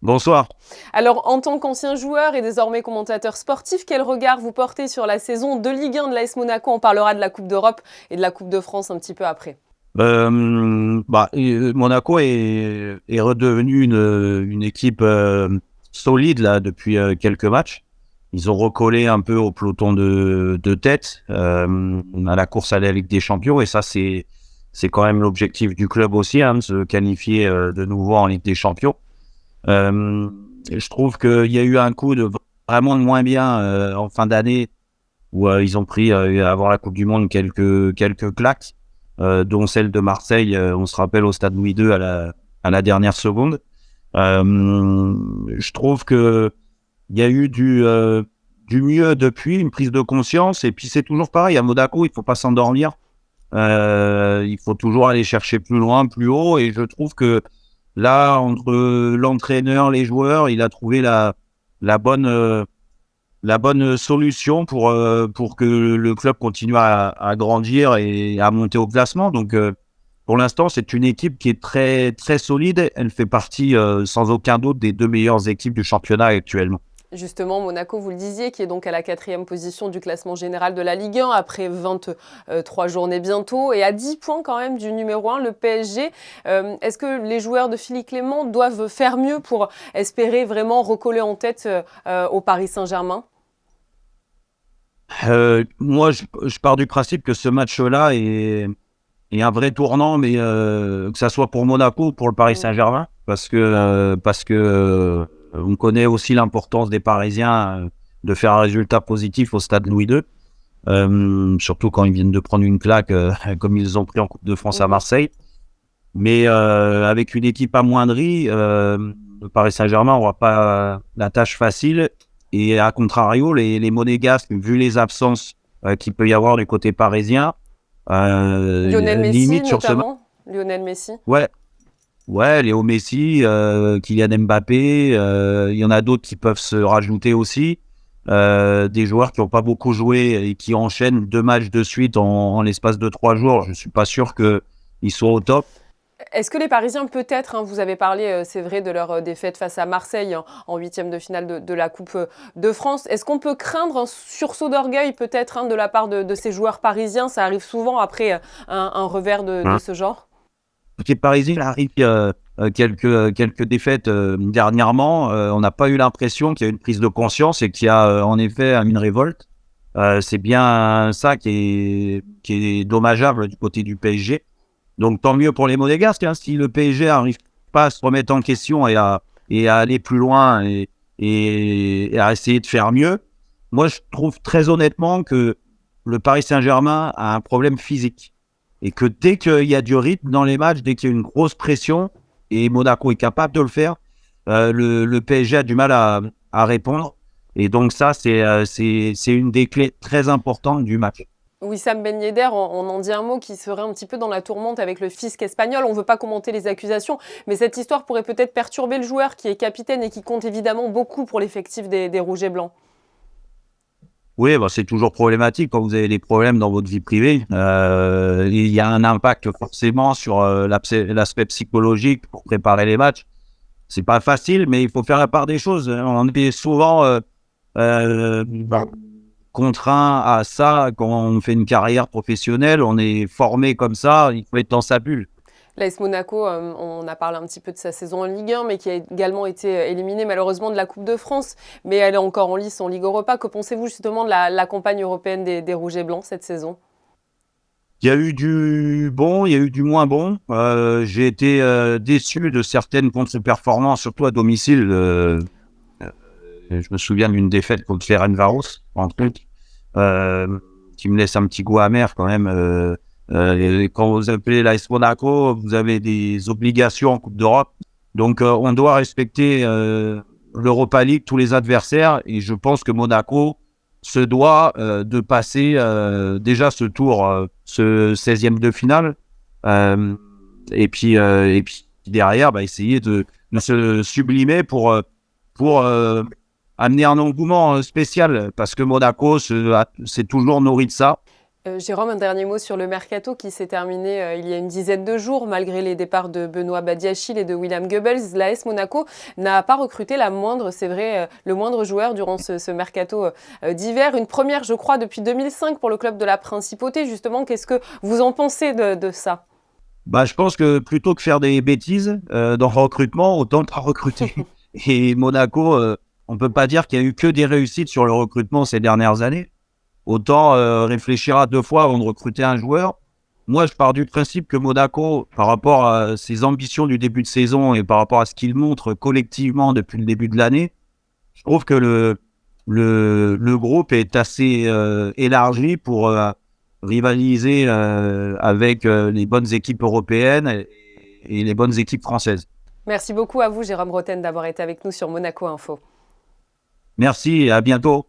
Bonsoir. Alors, en tant qu'ancien joueur et désormais commentateur sportif, quel regard vous portez sur la saison de Ligue 1 de l'AS Monaco? On parlera de la Coupe d'Europe et de la Coupe de France un petit peu après. Monaco est redevenu une équipe solide là depuis quelques matchs. Ils ont recollé un peu au peloton de tête à la course à la Ligue des Champions, et ça c'est quand même l'objectif du club aussi, hein, de se qualifier de nouveau en Ligue des Champions. Je trouve qu'il y a eu un coup de vraiment de moins bien en fin d'année où ils ont pris avant la Coupe du Monde quelques claques, dont celle de Marseille, on se rappelle, au Stade Louis II à la dernière seconde. Je trouve que il y a eu du mieux depuis, une prise de conscience, et puis c'est toujours pareil, à Monaco, il faut pas s'endormir. Il faut toujours aller chercher plus loin, plus haut, et je trouve que là, entre l'entraîneur, les joueurs, il a trouvé la bonne solution pour que le club continue à grandir et à monter au classement. Donc, pour l'instant, c'est une équipe qui est très, très solide. Elle fait partie, sans aucun doute, des deux meilleures équipes du championnat actuellement. Justement, Monaco, vous le disiez, qui est donc à la 4e position du classement général de la Ligue 1 après 23 journées bientôt et à 10 points quand même du numéro 1, le PSG. Est-ce que les joueurs de Philippe Clement doivent faire mieux pour espérer vraiment recoller en tête au Paris Saint-Germain? Moi, je pars du principe que ce match-là est un vrai tournant, mais que ça soit pour Monaco ou pour le Paris Saint-Germain, parce que on connaît aussi l'importance des Parisiens de faire un résultat positif au Stade Louis II, surtout quand ils viennent de prendre une claque comme ils ont pris en Coupe de France à Marseille. Mais avec une équipe amoindrie, le Paris Saint-Germain n'aura pas la tâche facile. Et à contrario, les Monégasques, vu les absences qu'il peut y avoir du côté parisien, Lionel Messi limite sur ce match. notamment. Lionel Messi. Ouais, ouais, Léo Messi, Kylian Mbappé, il y en a d'autres qui peuvent se rajouter aussi. Des joueurs qui n'ont pas beaucoup joué et qui enchaînent 2 matchs de suite en l'espace de 3 jours. Je ne suis pas sûr qu'ils soient au top. Est-ce que les Parisiens, peut-être, hein, vous avez parlé, c'est vrai, de leur défaite face à Marseille en 8e de finale de la Coupe de France. Est-ce qu'on peut craindre un sursaut d'orgueil, peut-être, hein, de la part de ces joueurs parisiens? Ça arrive souvent après un revers de ce genre. Les Parisiens, il arrive quelques défaites dernièrement. On n'a pas eu l'impression qu'il y a une prise de conscience et qu'il y a en effet une révolte. C'est bien ça qui est dommageable du côté du PSG. Donc tant mieux pour les Monégasques, hein, si le PSG n'arrive pas à se remettre en question et à aller plus loin et à essayer de faire mieux. Moi, je trouve très honnêtement que le Paris Saint-Germain a un problème physique. Et que dès qu'il y a du rythme dans les matchs, dès qu'il y a une grosse pression, et Monaco est capable de le faire, le PSG a du mal à répondre. Et donc ça, c'est une des clés très importantes du match. Wissam Ben Yedder, on en dit un mot, qui serait un petit peu dans la tourmente avec le fisc espagnol. On ne veut pas commenter les accusations, mais cette histoire pourrait peut-être perturber le joueur qui est capitaine et qui compte évidemment beaucoup pour l'effectif des Rouges et Blancs. Oui, bah, c'est toujours problématique quand vous avez des problèmes dans votre vie privée. Il y a un impact forcément sur l'aspect psychologique pour préparer les matchs. C'est pas facile, mais il faut faire la part des choses. On est souvent contraint à ça quand on fait une carrière professionnelle. On est formé comme ça, il faut être dans sa bulle. L'AS Monaco, on a parlé un petit peu de sa saison en Ligue 1, mais qui a également été éliminée malheureusement de la Coupe de France. Mais elle est encore en lice en Ligue Europa. Que pensez-vous justement de la campagne européenne des Rouges et Blancs cette saison? Il y a eu du bon, il y a eu du moins bon. J'ai été déçu de certaines contre-performances, surtout à domicile. Je me souviens d'une défaite contre Ferencváros, entre autres, qui me laisse un petit goût amer quand même. Et quand vous appelez l'AS Monaco, vous avez des obligations en Coupe d'Europe. Donc, on doit respecter l'Europa League, tous les adversaires. Et je pense que Monaco se doit de passer déjà ce tour, ce 16e de finale. Et puis derrière, essayer de se sublimer pour amener un engouement spécial. Parce que Monaco s'est toujours nourri de ça. Jérôme, un dernier mot sur le mercato qui s'est terminé il y a une dizaine de jours. Malgré les départs de Benoît Badiachil et de William Goebbels, l'AS Monaco n'a pas recruté le moindre joueur durant ce mercato d'hiver. Une première, je crois, depuis 2005 pour le club de la Principauté. Justement, qu'est-ce que vous en pensez de ça? Bah, je pense que plutôt que faire des bêtises dans le recrutement, autant ne pas recruter. Et Monaco, on peut pas dire qu'il y a eu que des réussites sur le recrutement ces dernières années. Autant réfléchir à deux fois avant de recruter un joueur. Moi, je pars du principe que Monaco, par rapport à ses ambitions du début de saison et par rapport à ce qu'il montre collectivement depuis le début de l'année, je trouve que le groupe est assez élargi pour rivaliser avec les bonnes équipes européennes et les bonnes équipes françaises. Merci beaucoup à vous, Jérôme Roten, d'avoir été avec nous sur Monaco Info. Merci et à bientôt.